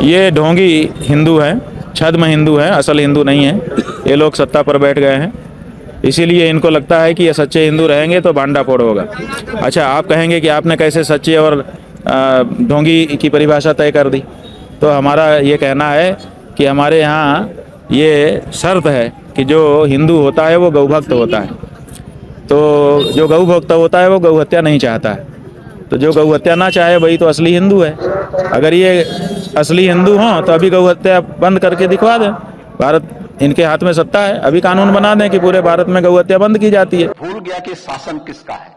ये ढोंगी हिंदू हैं, छद्म हिंदू हैं, असल हिंदू नहीं है। ये लोग सत्ता पर बैठ गए हैं, इसीलिए इनको लगता है कि ये सच्चे हिंदू रहेंगे तो भांडा फोड़ होगा। अच्छा, आप कहेंगे कि आपने कैसे सच्चे और ढोंगी की परिभाषा तय कर दी। तो हमारा ये कहना है कि हमारे यहाँ ये शर्त है कि जो हिंदू होता है वो गौभक्त होता है। तो जो गौ भक्त होता है वो गौ हत्या नहीं चाहता है। तो जो गौ हत्या ना चाहे वही तो असली हिंदू है। अगर ये असली हिंदू हों तो अभी गौ हत्या बंद करके दिखवा दें। भारत इनके हाथ में सत्ता है, अभी कानून बना दें कि पूरे भारत में गौ हत्या बंद की जाती है। भूल गया कि शासन किसका है।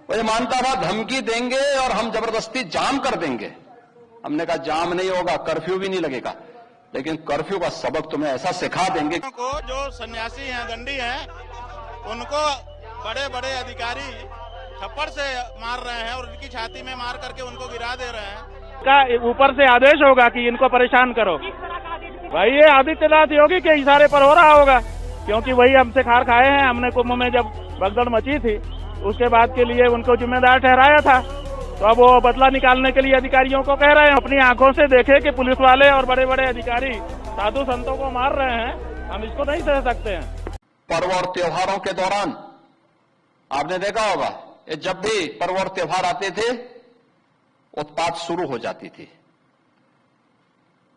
वो ये मानता था धमकी देंगे और हम जबरदस्ती जाम कर देंगे। हमने कहा जाम नहीं होगा, कर्फ्यू भी नहीं लगेगा, लेकिन कर्फ्यू का सबक तुम्हें ऐसा सिखा देंगे को जो सन्यासी हैं, दंडी हैं, उनको बड़े बड़े अधिकारी थप्पड़ से मार रहे हैं और उनकी छाती में मार करके उनको गिरा दे रहे हैं। का ऊपर से आदेश होगा कि इनको परेशान करो। भाई ये आदित्यनाथ योगी के इशारे पर हो रहा होगा, क्योंकि वही हमसे खार खाए हैं। हमने कुंभ में जब भगदड़ मची थी उसके बाद के लिए उनको जिम्मेदार ठहराया था, तो अब वो बदला निकालने के लिए अधिकारियों को कह रहे हैं। अपनी आंखों से देखे कि पुलिस वाले और बड़े बड़े अधिकारी साधु संतों को मार रहे हैं, हम इसको नहीं सह सकते हैं। पर्व और त्योहारों के दौरान आपने देखा होगा, जब भी पर्व और त्योहार आते थे उत्पात शुरू हो जाती थी।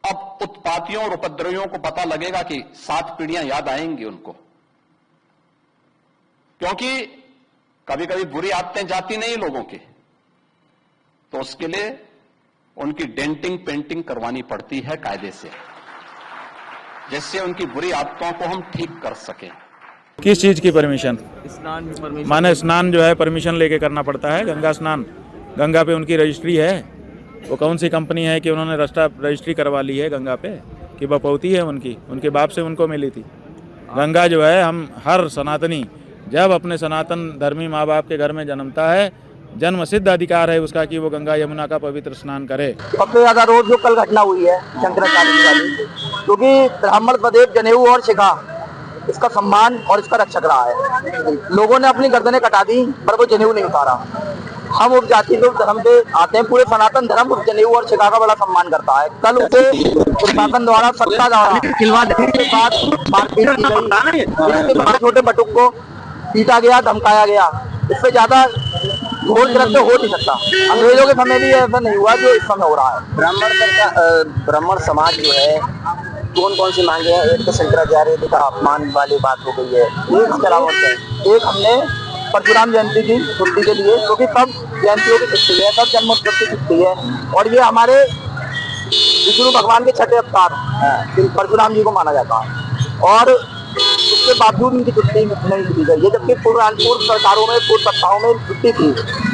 अब उत्पातियों और उपद्रवियों को पता लगेगा कि 7 पीढ़ियां याद आएंगी उनको, क्योंकि कभी कभी बुरी आदतें जाती नहीं लोगों की, तो उसके लिए उनकी डेंटिंग पेंटिंग करवानी पड़ती है कायदे से, जिससे उनकी बुरी आदतों को हम ठीक कर सकें। किस चीज़ की परमिशन? स्नान भी परमिशन, माने स्नान जो है परमिशन लेके करना पड़ता है। गंगा स्नान, गंगा पे उनकी रजिस्ट्री है। वो कौन सी कंपनी है कि उन्होंने रजिस्ट्री करवा ली है गंगा पे कि बपौती है उनकी, उनके बाप से उनको मिली थी। गंगा जो है, हम हर सनातनी जब अपने सनातन धर्मी माँ बाप के घर में जन्मता है, जन्म सिद्ध अधिकार है उसका कि वो गंगा यमुना का पवित्र स्नान करे। सबसे ज्यादा रोज जो कल घटना हुई है शंकराचार्य वाली, क्योंकि ब्राह्मण प्रदेश जनेऊ और शिखा इसका सम्मान और इसका रक्षक रहा है। लोगों ने अपनी गर्दनें कटा दी पर वो जनेऊ नहीं उतारा। हम उपजाति लोग धर्म पे आते हैं, पूरे सनातन धर्म जनेऊ और शिखा का बड़ा सम्मान करता है। कल उसे प्रशासन द्वारा सत्ता द्वारा के साथ मारपीट की गई, इसके छोटे बटुक को पीटा गया, धमकाया गया। इससे ज्यादा घोर कृत्य हो नहीं सकता। अंग्रेजों के समय भी ऐसा नहीं हुआ जो इस समय हो रहा है। ब्राह्मण समाज जो है कौन कौन सी मांगे हैं? एक तो शंकराचार्य का अपमान वाली बात हो गई है, इसके अलावा एक हमने परशुराम जयंती की छुट्टी के लिए, क्योंकि सब जयंतियों की छुट्टी है, सब जन्मोत्सव की छुट्टी है, और ये हमारे विष्णु भगवान के 6ठे अवतार परशुराम जी को माना जाता है, और उसके बावजूद उनकी छुट्टी नहीं दी गई है, जबकि पूर्व सरकारों में, पूर्व सत्ताओं में छुट्टी थी।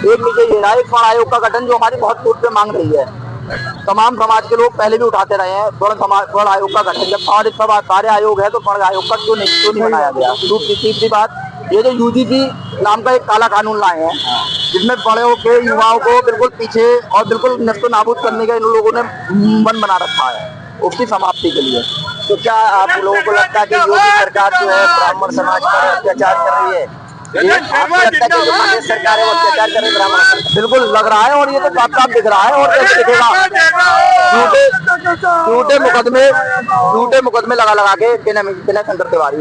एक नीचे ये रहा, एक स्वर्ण आयोग का गठन जो हमारी बहुत पूर्व से मांग रही है। तमाम समाज के लोग पहले भी उठाते रहे हैं स्वर्ण आयोग का गठन। जब सारे आयोग है तो स्वर्ण आयोग का क्यों नहीं बनाया गया? तीसरी बात, ये जो यूजीसी नाम का एक काला कानून लाए हैं, जिसमें बड़े के युवाओं को बिल्कुल पीछे और बिल्कुल नष्ट नाबूद करने का इन लोगों ने मन बना रखा है, उसकी समाप्ति के लिए। तो क्या आप लोगों को लगता है कि योगी सरकार जो है ब्राह्मण समाज पर अत्याचार कर रही है? सरकार है वो अत्याचार कर रही है ब्राह्मण? बिल्कुल लग रहा है, और ये तो साफ साफ दिख रहा है। और झूठे मुकदमे लगा के विनय शंकर तिवारी,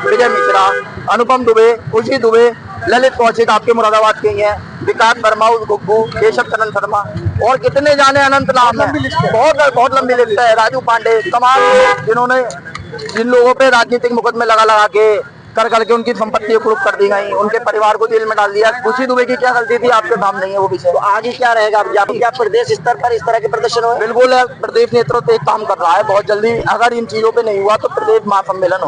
विजय मिश्रा, अनुपम दुबे, खुशी दुबे, ललित कौशिक आपके मुरादाबाद के ही हैं, विकास वर्मा, गुग्गू, केशव चरण शर्मा, और कितने जाने अनंत नाम है, बहुत लंबी लिस्ट है। राजू पांडे, तमाम जिन्होंने जिन लोगों पे राजनीतिक मुकदमे लगा के करके उनकी संपत्ति कुरूप कर दी गई, उनके परिवार को जेल में डाल दिया। खुशी दुबे की क्या गलती थी आपके सामने है वो विषय। तो आगे क्या रहेगा? क्या प्रदेश स्तर पर इस तरह के प्रदर्शन हो? बिल्कुल, प्रदेश नेतृत्व एक काम कर रहा है, बहुत जल्दी अगर इन चीजों पे नहीं हुआ तो प्रदेश महासम्मेलन होगा।